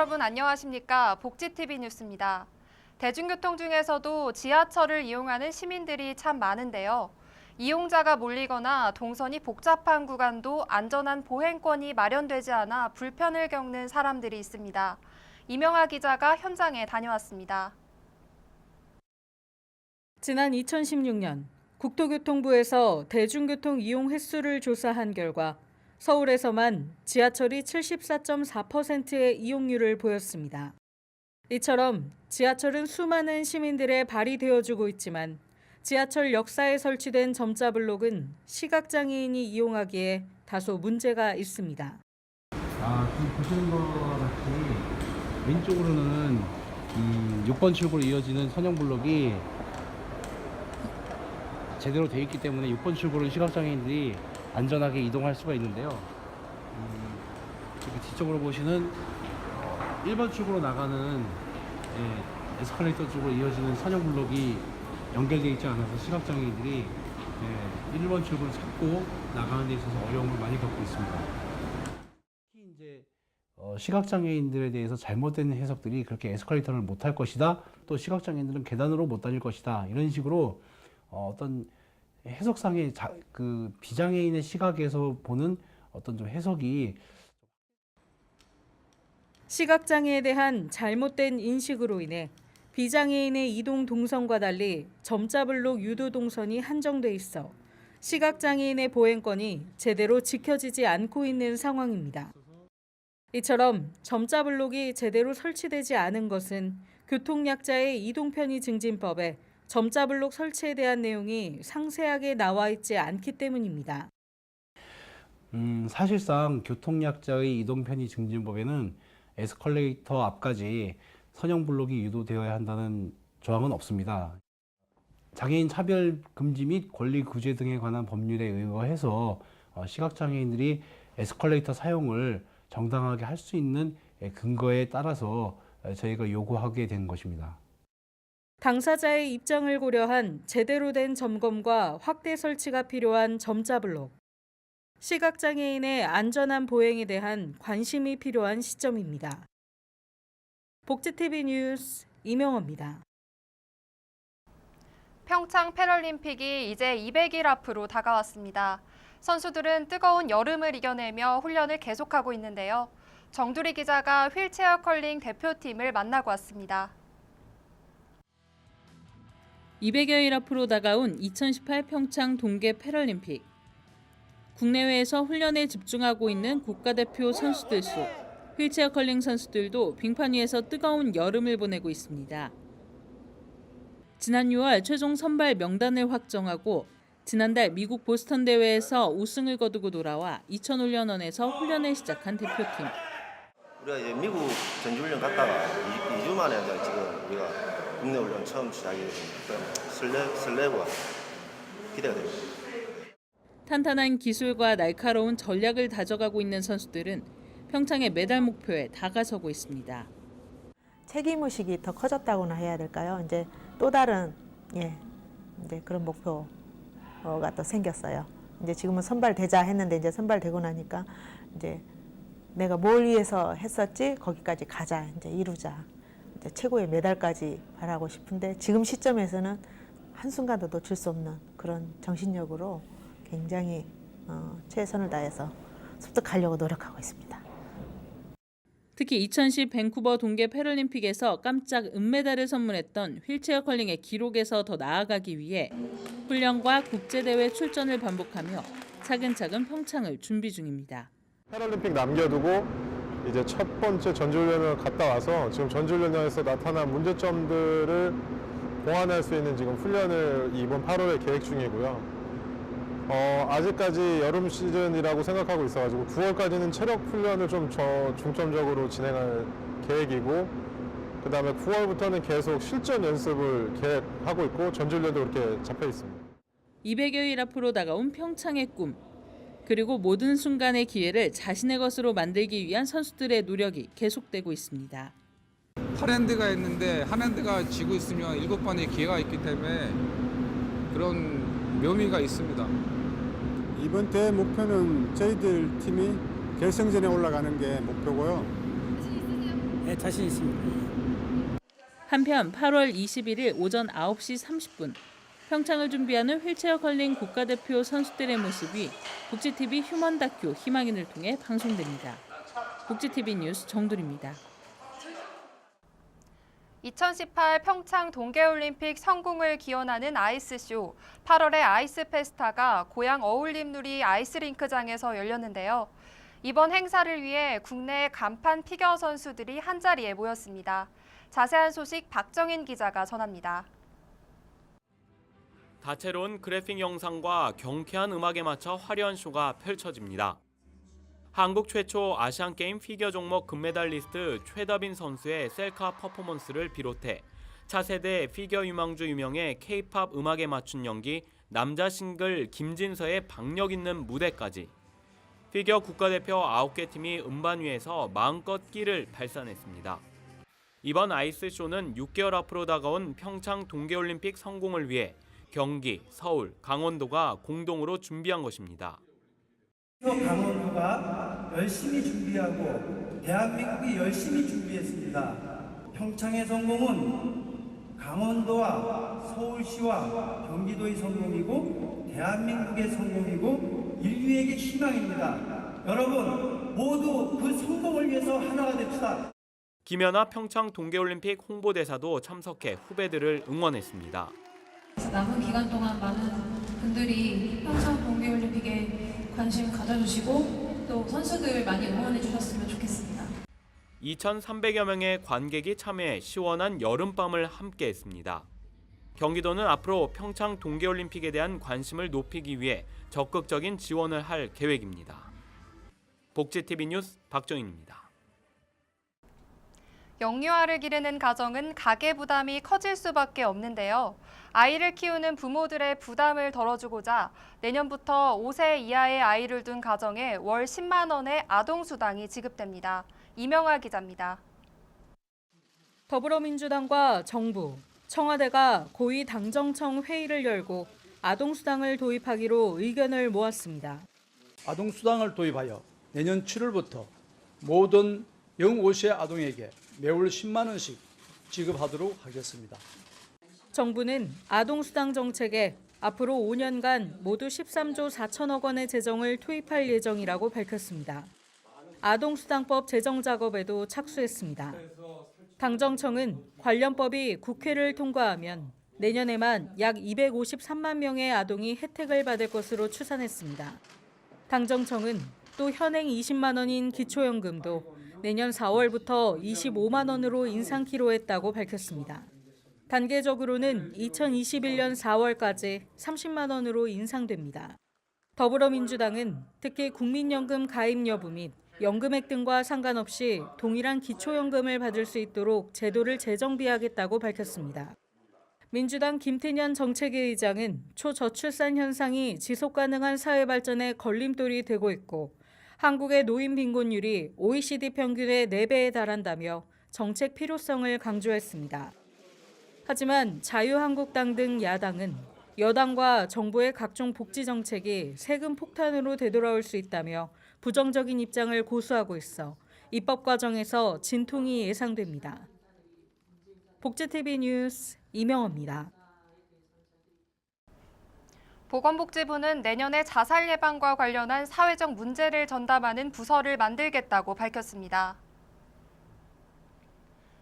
여러분 안녕하십니까? 복지TV 뉴스입니다. 대중교통 중에서도 지하철을 이용하는 시민들이 참 많은데요. 이용자가 몰리거나 동선이 복잡한 구간도 안전한 보행권이 마련되지 않아 불편을 겪는 사람들이 있습니다. 이명아 기자가 현장에 다녀왔습니다. 지난 2016년 국토교통부에서 대중교통 이용 횟수를 조사한 결과 서울에서만 지하철이 74.4%의 이용률을 보였습니다. 이처럼 지하철은 수많은 시민들의 발이 되어주고 있지만 지하철 역사에 설치된 점자 블록은 시각장애인이 이용하기에 다소 문제가 있습니다. 지금 보시는 것 같이 왼쪽으로는 6번 출구로 이어지는 선형 블록이 제대로 되어 있기 때문에 6번 출구로 시각장애인들이 안전하게 이동할 수가 있는데요. 이렇게 뒤쪽으로 보시는 1번 출구로 나가는 에스컬레이터 쪽으로 이어지는 선형 블록이 연결되어 있지 않아서 시각장애인들이 1번 출구를 찾고 나가는 데 있어서 어려움을 많이 겪고 있습니다. 특히 이제 시각장애인들에 대해서 잘못된 해석들이 그렇게 에스컬레이터를 못 탈 것이다, 또 시각장애인들은 계단으로 못 다닐 것이다, 이런 식으로 어떤 해석상의 그 비장애인의 시각에서 보는 어떤 좀 해석이 시각장애에 대한 잘못된 인식으로 인해 비장애인의 이동 동선과 달리 점자 블록 유도 동선이 한정돼 있어 시각장애인의 보행권이 제대로 지켜지지 않고 있는 상황입니다. 이처럼 점자 블록이 제대로 설치되지 않은 것은 교통약자의 이동편의 증진법에 점자 블록 설치에 대한 내용이 상세하게 나와 있지 않기 때문입니다. 사실상 교통약자의 이동편의 증진법에는 에스컬레이터 앞까지 선형 블록이 유도되어야 한다는 조항은 없습니다. 장애인 차별 금지 및 권리 구제 등에 관한 법률에 의거해서 시각장애인들이 에스컬레이터 사용을 정당하게 할 수 있는 근거에 따라서 저희가 요구하게 된 것입니다. 당사자의 입장을 고려한 제대로 된 점검과 확대 설치가 필요한 점자 블록. 시각장애인의 안전한 보행에 대한 관심이 필요한 시점입니다. 복지TV 뉴스 이명호입니다. 평창 패럴림픽이 이제 200일 앞으로 다가왔습니다. 선수들은 뜨거운 여름을 이겨내며 훈련을 계속하고 있는데요. 정두리 기자가 휠체어 컬링 대표팀을 만나고 왔습니다. 200여일 앞으로 다가온 2018 평창 동계 패럴림픽. 국내외에서 훈련에 집중하고 있는 국가대표 선수들 속 휠체어 컬링 선수들도 빙판 위에서 뜨거운 여름을 보내고 있습니다. 지난 6월 최종 선발 명단을 확정하고 지난달 미국 보스턴 대회에서 우승을 거두고 돌아와 이천훈련원에서 훈련을 시작한 대표팀. 우리가 이제 미국 전지훈련 갔다가 2주 만에 지금 우리가 국내 훈련 처음 시작이거든요. 설레고 기대가 됩니다. 탄탄한 기술과 날카로운 전략을 다져가고 있는 선수들은 평창의 메달 목표에 다가서고 있습니다. 책임의식이 더 커졌다고나 해야 될까요? 이제 또 다른 이제 그런 목표가 또 생겼어요. 이제 지금은 선발되자 했는데 이제 선발되고 나니까 이제 내가 뭘 위해서 했었지 거기까지 가자, 이제 이루자, 이제 최고의 메달까지 바라고 싶은데 지금 시점에서는 한순간도 놓칠 수 없는 그런 정신력으로 굉장히 최선을 다해서 습득하려고 노력하고 있습니다. 특히 2010 밴쿠버 동계 패럴림픽에서 깜짝 은메달을 선물했던 휠체어 컬링의 기록에서 더 나아가기 위해 훈련과 국제대회 출전을 반복하며 차근차근 평창을 준비 중입니다. 패럴림픽 남겨두고 이제 첫 번째 전지훈련을 갔다 와서 지금 전지훈련에서 나타난 문제점들을 보완할 수 있는 지금 훈련을 이번 8월에 계획 중이고요. 아직까지 여름 시즌이라고 생각하고 있어가지고 9월까지는 체력 훈련을 좀 중점적으로 진행할 계획이고 그 다음에 9월부터는 계속 실전 연습을 계획하고 있고 전지훈련도 그렇게 잡혀 있습니다. 200여일 앞으로 다가온 평창의 꿈, 그리고 모든 순간의 기회를 자신의 것으로 만들기 위한 선수들의 노력이 계속되고 있습니다. 8핸드가 있는데 한 핸드가 지고 있으면 7번의 기회가 있기 때문에 그런 묘미가 있습니다. 이번 대회 목표는 저희들 팀이 결승전에 올라가는 게 목표고요. 자신 있습니다. 한편 8월 21일 오전 9시 30분 평창을 준비하는 휠체어 컬링 국가대표 선수들의 모습이 복지TV 휴먼 다큐 희망인을 통해 방송됩니다. 복지TV 뉴스 정돌입니다. 2018 평창 동계올림픽 성공을 기원하는 아이스쇼 8월의 아이스 페스타가 고양 어울림누리 아이스링크장에서 열렸는데요. 이번 행사를 위해 국내 간판 피겨 선수들이 한자리에 모였습니다. 자세한 소식 박정인 기자가 전합니다. 다채로운 그래픽 영상과 경쾌한 음악에 맞춰 화려한 쇼가 펼쳐집니다. 한국 최초 아시안게임 피겨 종목 금메달리스트 최다빈 선수의 셀카 퍼포먼스를 비롯해 차세대 피겨 유망주 유명의 K-팝 음악에 맞춘 연기, 남자 싱글 김진서의 박력 있는 무대까지 피겨 국가대표 9개 팀이 음반 위에서 마음껏 끼를 발산했습니다. 이번 아이스쇼는 6개월 앞으로 다가온 평창 동계올림픽 성공을 위해 경기, 서울, 강원도가 공동으로 준비한 것입니다. 강원도가 열심히 준비하고 대한민국이 열심히 준비했습니다. 평창의 성공은 강원도와 서울시와 경기도의 성공이고 대한민국의 성공이고 인류에게 희망입니다. 여러분 모두 그 성공을 위해서 하나가 됩시다. 김연아 평창 동계올림픽 홍보대사도 참석해 후배들을 응원했습니다. 남은 기간 동안 많은 분들이 평창 동계올림픽에 관심 가져주시고 또 선수들 많이 응원해 주셨으면 좋겠습니다. 2,300여 명의 관객이 참여해 시원한 여름밤을 함께했습니다. 경기도는 앞으로 평창 동계올림픽에 대한 관심을 높이기 위해 적극적인 지원을 할 계획입니다. 복지TV 뉴스 박정인입니다. 영유아를 기르는 가정은 가계 부담이 커질 수밖에 없는데요. 아이를 키우는 부모들의 부담을 덜어주고자 내년부터 5세 이하의 아이를 둔 가정에 월 10만 원의 아동수당이 지급됩니다. 이명아 기자입니다. 더불어민주당과 정부, 청와대가 고위 당정청 회의를 열고 아동수당을 도입하기로 의견을 모았습니다. 아동수당을 도입하여 내년 7월부터 모든 0-5세 아동에게 매월 10만 원씩 지급하도록 하겠습니다. 정부는 아동수당 정책에 앞으로 5년간 모두 13조 4천억 원의 재정을 투입할 예정이라고 밝혔습니다. 아동수당법 제정 작업에도 착수했습니다. 당정청은 관련법이 국회를 통과하면 내년에만 약 253만 명의 아동이 혜택을 받을 것으로 추산했습니다. 당정청은 또 현행 20만 원인 기초연금도 내년 4월부터 25만 원으로 인상키로 했다고 밝혔습니다. 단계적으로는 2021년 4월까지 30만 원으로 인상됩니다. 더불어민주당은 특히 국민연금 가입 여부 및 연금액 등과 상관없이 동일한 기초연금을 받을 수 있도록 제도를 재정비하겠다고 밝혔습니다. 민주당 김태년 정책위 의장은 초저출산 현상이 지속가능한 사회 발전에 걸림돌이 되고 있고 한국의 노인 빈곤율이 OECD 평균의 4배에 달한다며 정책 필요성을 강조했습니다. 하지만 자유한국당 등 야당은 여당과 정부의 각종 복지 정책이 세금 폭탄으로 되돌아올 수 있다며 부정적인 입장을 고수하고 있어 입법 과정에서 진통이 예상됩니다. 복지TV 뉴스 이명호입니다. 보건복지부는 내년에 자살 예방과 관련한 사회적 문제를 전담하는 부서를 만들겠다고 밝혔습니다.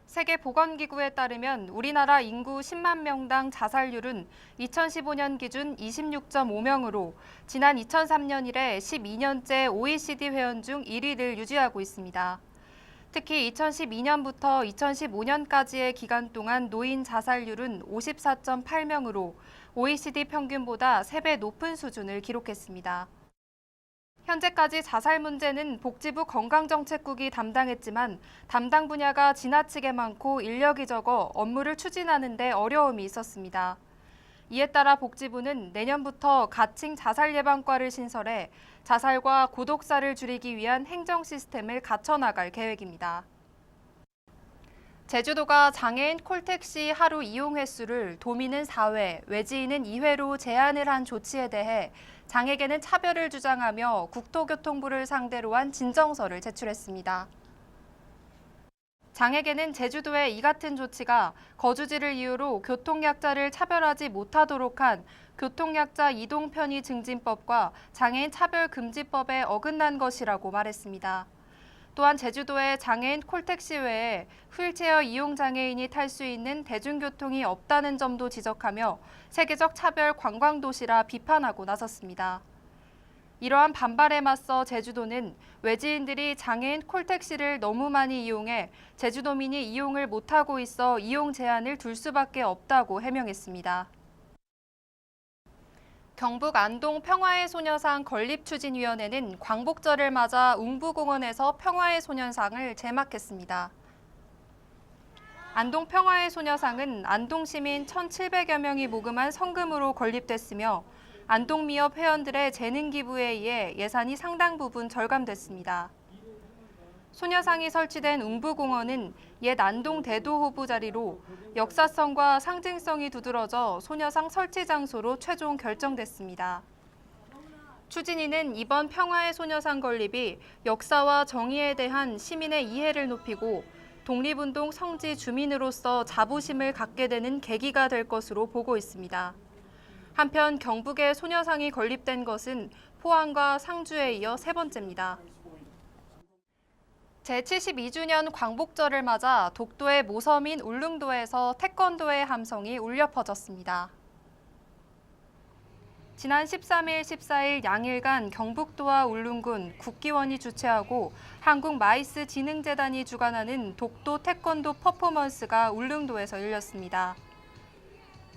세계보건기구에 따르면 우리나라 인구 10만 명당 자살률은 2015년 기준 26.5명으로 지난 2003년 이래 12년째 OECD 회원 중 1위를 유지하고 있습니다. 특히 2012년부터 2015년까지의 기간 동안 노인 자살률은 54.8명으로 OECD 평균보다 3배 높은 수준을 기록했습니다. 현재까지 자살 문제는 복지부 건강정책국이 담당했지만 담당 분야가 지나치게 많고 인력이 적어 업무를 추진하는 데 어려움이 있었습니다. 이에 따라 복지부는 내년부터 가칭 자살예방과를 신설해 자살과 고독사를 줄이기 위한 행정 시스템을 갖춰나갈 계획입니다. 제주도가 장애인 콜택시 하루 이용 횟수를 도민은 4회, 외지인은 2회로 제한을 한 조치에 대해 장에게는 차별을 주장하며 국토교통부를 상대로 한 진정서를 제출했습니다. 장에게는 제주도의 이 같은 조치가 거주지를 이유로 교통약자를 차별하지 못하도록 한 교통약자 이동 편의 증진법과 장애인 차별금지법에 어긋난 것이라고 말했습니다. 또한 제주도에 장애인 콜택시 외에 휠체어 이용 장애인이 탈 수 있는 대중교통이 없다는 점도 지적하며 세계적 차별 관광도시라 비판하고 나섰습니다. 이러한 반발에 맞서 제주도는 외지인들이 장애인 콜택시를 너무 많이 이용해 제주도민이 이용을 못하고 있어 이용 제한을 둘 수밖에 없다고 해명했습니다. 경북 안동 평화의 소녀상 건립추진위원회는 광복절을 맞아 웅부공원에서 평화의 소녀상을 제막했습니다. 안동 평화의 소녀상은 안동 시민 1,700여 명이 모금한 성금으로 건립됐으며 안동미업 회원들의 재능 기부에 의해 예산이 상당 부분 절감됐습니다. 소녀상이 설치된 웅부공원은 옛 안동 대도호부 자리로 역사성과 상징성이 두드러져 소녀상 설치 장소로 최종 결정됐습니다. 추진위는 이번 평화의 소녀상 건립이 역사와 정의에 대한 시민의 이해를 높이고 독립운동 성지 주민으로서 자부심을 갖게 되는 계기가 될 것으로 보고 있습니다. 한편 경북에 소녀상이 건립된 것은 포항과 상주에 이어 세 번째입니다. 제72주년 광복절을 맞아 독도의 모섬인 울릉도에서 태권도의 함성이 울려 퍼졌습니다. 지난 13일, 14일 양일간 경북도와 울릉군, 국기원이 주최하고 한국마이스진흥재단이 주관하는 독도 태권도 퍼포먼스가 울릉도에서 열렸습니다.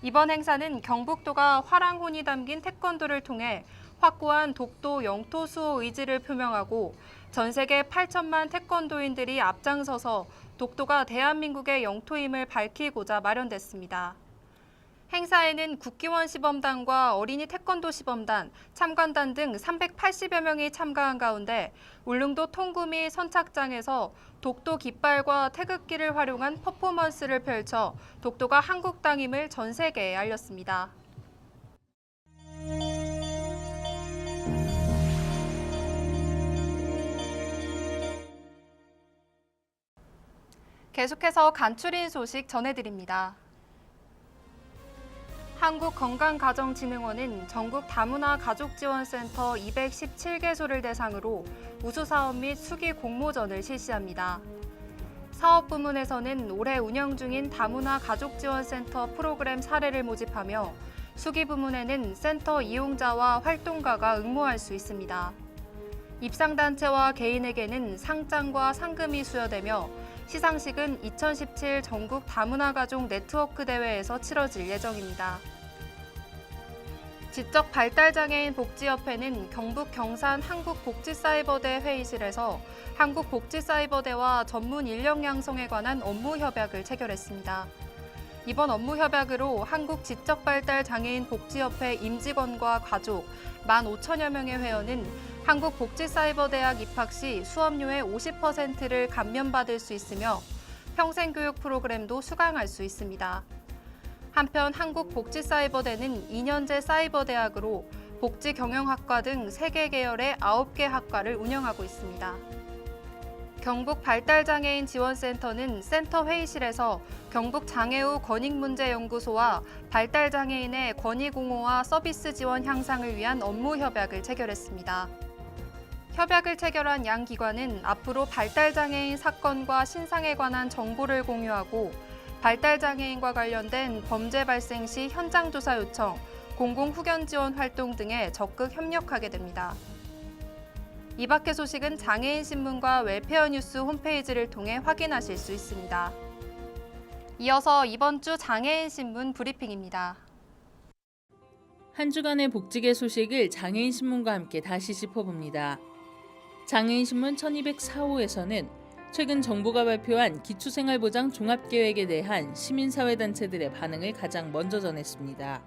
이번 행사는 경북도가 화랑혼이 담긴 태권도를 통해 확고한 독도 영토 수호 의지를 표명하고 전 세계 8천만 태권도인들이 앞장서서 독도가 대한민국의 영토임을 밝히고자 마련됐습니다. 행사에는 국기원 시범단과 어린이 태권도 시범단, 참관단 등 380여 명이 참가한 가운데 울릉도 통구미 선착장에서 독도 깃발과 태극기를 활용한 퍼포먼스를 펼쳐 독도가 한국 땅임을 전 세계에 알렸습니다. 계속해서 간추린 소식 전해드립니다. 한국건강가정진흥원은 전국 다문화 가족지원센터 217개소를 대상으로 우수사업 및 수기 공모전을 실시합니다. 사업 부문에서는 올해 운영 중인 다문화 가족지원센터 프로그램 사례를 모집하며 수기 부문에는 센터 이용자와 활동가가 응모할 수 있습니다. 입상단체와 개인에게는 상장과 상금이 수여되며 시상식은 2017 전국 다문화 가족 네트워크 대회에서 치러질 예정입니다. 지적발달장애인 복지협회는 경북 경산 한국복지사이버대 회의실에서 한국복지사이버대와 전문 인력 양성에 관한 업무 협약을 체결했습니다. 이번 업무 협약으로 한국지적발달장애인 복지협회 임직원과 가족 15,000여 명의 회원은 한국복지사이버대학 입학 시 수업료의 50%를 감면받을 수 있으며 평생교육 프로그램도 수강할 수 있습니다. 한편 한국복지사이버대는 2년제 사이버대학으로 복지경영학과 등 3개 계열의 9개 학과를 운영하고 있습니다. 경북발달장애인 지원센터는 센터 회의실에서 경북장애우 권익문제연구소와 발달장애인의 권익옹호와 서비스 지원 향상을 위한 업무 협약을 체결했습니다. 협약을 체결한 양 기관은 앞으로 발달장애인 사건과 신상에 관한 정보를 공유하고 발달장애인과 관련된 범죄 발생 시 현장조사 요청, 공공후견 지원 활동 등에 적극 협력하게 됩니다. 이 밖의 소식은 장애인신문과 웰페어뉴스 홈페이지를 통해 확인하실 수 있습니다. 이어서 이번 주 장애인신문 브리핑입니다. 한 주간의 복지계 소식을 장애인신문과 함께 다시 짚어봅니다. 장애인신문 1204호에서는 최근 정부가 발표한 기초생활보장 종합계획에 대한 시민사회단체들의 반응을 가장 먼저 전했습니다.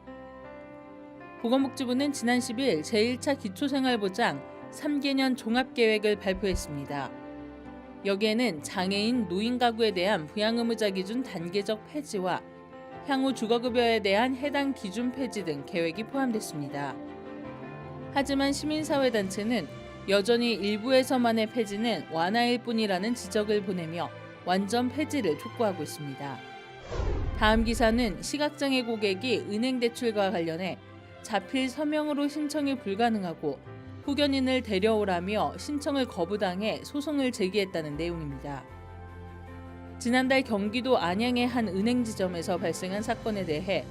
보건복지부는 지난 10일 제1차 기초생활보장 3개년 종합계획을 발표했습니다. 여기에는 장애인, 노인 가구에 대한 부양의무자 기준 단계적 폐지와 향후 주거급여에 대한 해당 기준 폐지 등 계획이 포함됐습니다. 하지만 시민사회단체는 여전히 일부에서만의 폐지는 완화일 뿐이라는 지적을 보내며 완전 폐지를 촉구하고 있습니다. 다음 기사는 시각장애 고객이 은행 대출과 관련해 자필 서명으로 신청이 불가능하고 후견인을 데려오라며 신청을 거부당해 소송을 제기했다는 내용입니다. 지난달 경기도 안양의 한 은행 지점에서 발생한 사건에 대해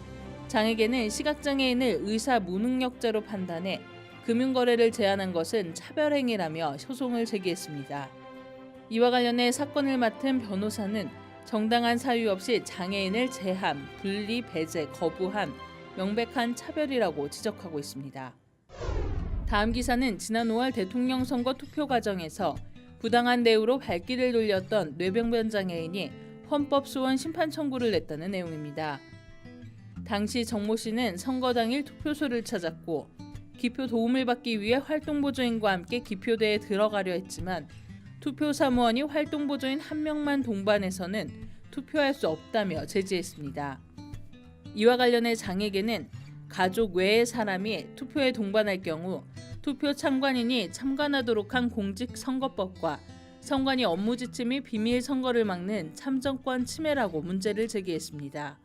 장에게는 시각장애인을 의사 무능력자로 판단해 금융거래를 제한한 것은 차별행위라며 소송을 제기했습니다. 이와 관련해 사건을 맡은 변호사는 정당한 사유 없이 장애인을 제한, 분리, 배제, 거부한 명백한 차별이라고 지적하고 있습니다. 다음 기사는 지난 5월 대통령 선거 투표 과정에서 부당한 대우로 발길을 돌렸던 뇌병변 장애인이 헌법 소원 심판 청구를 냈다는 내용입니다. 당시 정모 씨는 선거 당일 투표소를 찾았고 기표 도움을 받기 위해 활동보조인과 함께 기표대에 들어가려 했지만 투표 사무원이 활동보조인 한 명만 동반해서는 투표할 수 없다며 제지했습니다. 이와 관련해 장에게는 가족 외의 사람이 투표에 동반할 경우 투표 참관인이 참관하도록 한 공직선거법과 선관위 업무 지침 및 비밀 선거를 막는 참정권 침해라고 문제를 제기했습니다.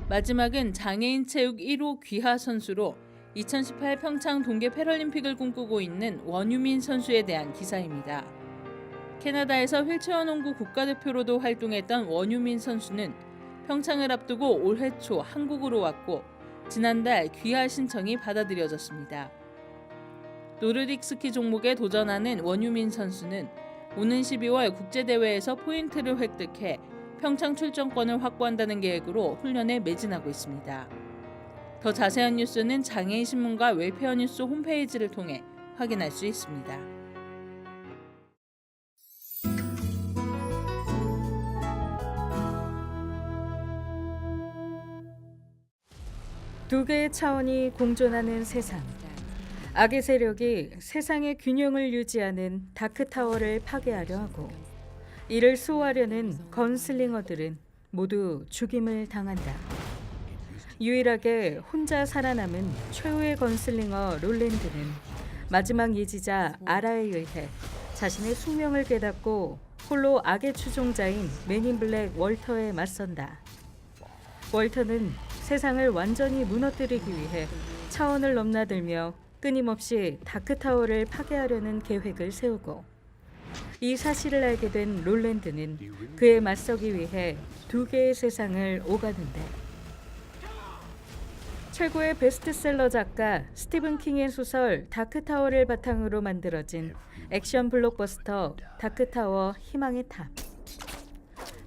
마지막은 장애인 체육 1호 귀하 선수로 2018 평창 동계 패럴림픽을 꿈꾸고 있는 원유민 선수에 대한 기사입니다. 캐나다에서 휠체어 농구 국가대표로도 활동했던 원유민 선수는 평창을 앞두고 올해 초 한국으로 왔고 지난달 귀하 신청이 받아들여졌습니다. 노르딕 스키 종목에 도전하는 원유민 선수는 오는 12월 국제대회에서 포인트를 획득해 평창 출전권을 확보한다는 계획으로 훈련에 매진하고 있습니다. 더 자세한 뉴스는 장애인신문과 웰페어뉴스 홈페이지를 통해 확인할 수 있습니다. 두 개의 차원이 공존하는 세상. 악의 세력이 세상의 균형을 유지하는 다크타워를 파괴하려 하고 이를 수호하려는 건슬링어들은 모두 죽임을 당한다. 유일하게 혼자 살아남은 최후의 건슬링어 롤랜드는 마지막 예지자 아라에 의해 자신의 숙명을 깨닫고 홀로 악의 추종자인 맨인 블랙 월터에 맞선다. 월터는 세상을 완전히 무너뜨리기 위해 차원을 넘나들며 끊임없이 다크타워를 파괴하려는 계획을 세우고 이 사실을 알게 된 롤랜드는 그에 맞서기 위해 두 개의 세상을 오가는데 최고의 베스트셀러 작가 스티븐 킹의 소설 다크타워를 바탕으로 만들어진 액션 블록버스터 다크타워 희망의 탑.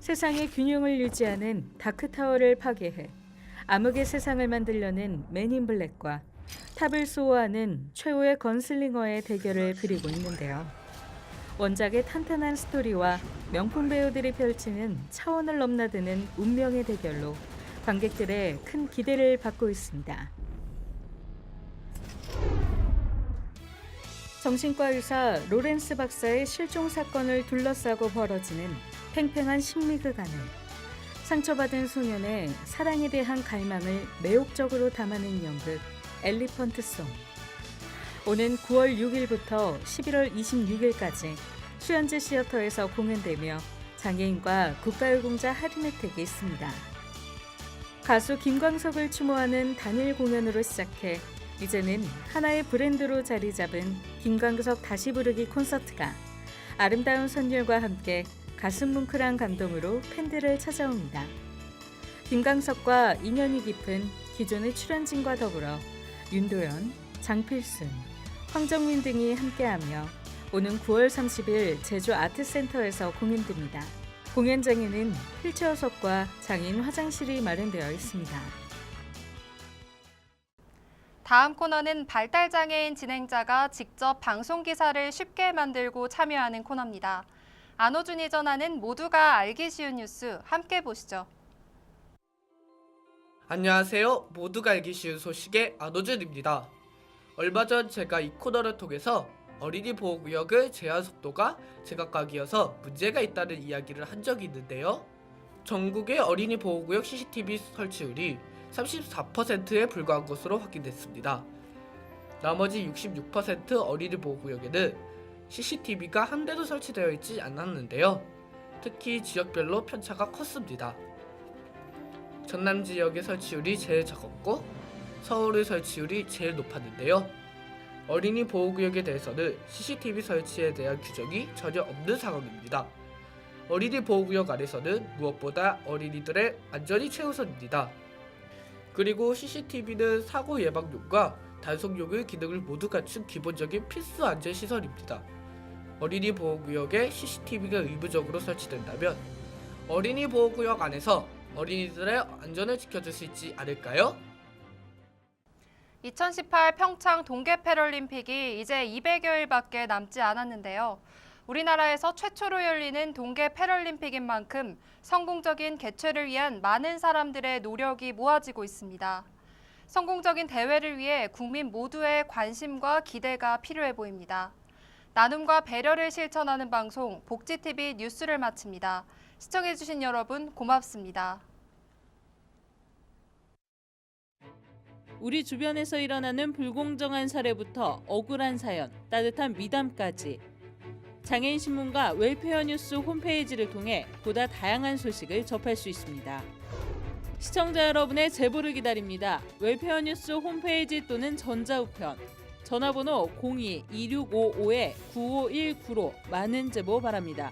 세상의 균형을 유지하는 다크타워를 파괴해 암흑의 세상을 만들려는 맨인 블랙과 탑을 수호하는 최후의 건슬링어의 대결을 그리고 있는데요. 원작의 탄탄한 스토리와 명품 배우들이 펼치는 차원을 넘나드는 운명의 대결로 관객들의 큰 기대를 받고 있습니다. 정신과 의사 로렌스 박사의 실종 사건을 둘러싸고 벌어지는 팽팽한 심리극 안에 상처받은 소년의 사랑에 대한 갈망을 매혹적으로 담아낸 연극 엘리펀트송. 오는 9월 6일부터 11월 26일까지 수연제 시어터에서 공연되며 장애인과 국가유공자 할인 혜택이 있습니다. 가수 김광석을 추모하는 단일 공연으로 시작해 이제는 하나의 브랜드로 자리 잡은 김광석 다시 부르기 콘서트가 아름다운 선율과 함께 가슴 뭉클한 감동으로 팬들을 찾아옵니다. 김광석과 인연이 깊은 기존의 출연진과 더불어 윤도현, 장필순, 황정민 등이 함께하며 오는 9월 30일 제주 아트센터에서 공연됩니다. 공연장에는 휠체어석과 장애인 화장실이 마련되어 있습니다. 다음 코너는 발달장애인 진행자가 직접 방송기사를 쉽게 만들고 참여하는 코너입니다. 안호준이 전하는 모두가 알기 쉬운 뉴스 함께 보시죠. 안녕하세요. 모두가 알기 쉬운 소식의 안호준입니다. 얼마 전 제가 이 코너를 통해서 어린이 보호구역의 제한 속도가 제각각이어서 문제가 있다는 이야기를 한 적이 있는데요. 전국의 어린이 보호구역 CCTV 설치율이 34%에 불과한 것으로 확인됐습니다. 나머지 66% 어린이 보호구역에는 CCTV가 한 대도 설치되어 있지 않았는데요. 특히 지역별로 편차가 컸습니다. 전남 지역의 설치율이 제일 적었고 서울의 설치율이 제일 높았는데요. 어린이 보호구역에 대해서는 CCTV 설치에 대한 규정이 전혀 없는 상황입니다. 어린이 보호구역 안에서는 무엇보다 어린이들의 안전이 최우선입니다. 그리고 CCTV는 사고 예방용과 단속용의 기능을 모두 갖춘 기본적인 필수 안전시설입니다. 어린이 보호구역에 CCTV가 의무적으로 설치된다면 어린이 보호구역 안에서 어린이들의 안전을 지켜줄 수 있지 않을까요? 2018 평창 동계 패럴림픽이 이제 200여일밖에 남지 않았는데요. 우리나라에서 최초로 열리는 동계 패럴림픽인 만큼 성공적인 개최를 위한 많은 사람들의 노력이 모아지고 있습니다. 성공적인 대회를 위해 국민 모두의 관심과 기대가 필요해 보입니다. 나눔과 배려를 실천하는 방송 복지TV 뉴스를 마칩니다. 시청해주신 여러분 고맙습니다. 우리 주변에서 일어나는 불공정한 사례부터 억울한 사연, 따뜻한 미담까지 장애인 신문과 웰페어 뉴스 홈페이지를 통해 보다 다양한 소식을 접할 수 있습니다. 시청자 여러분의 제보를 기다립니다. 웰페어 뉴스 홈페이지 또는 전자우편, 전화번호 02-2655-9519로 많은 제보 바랍니다.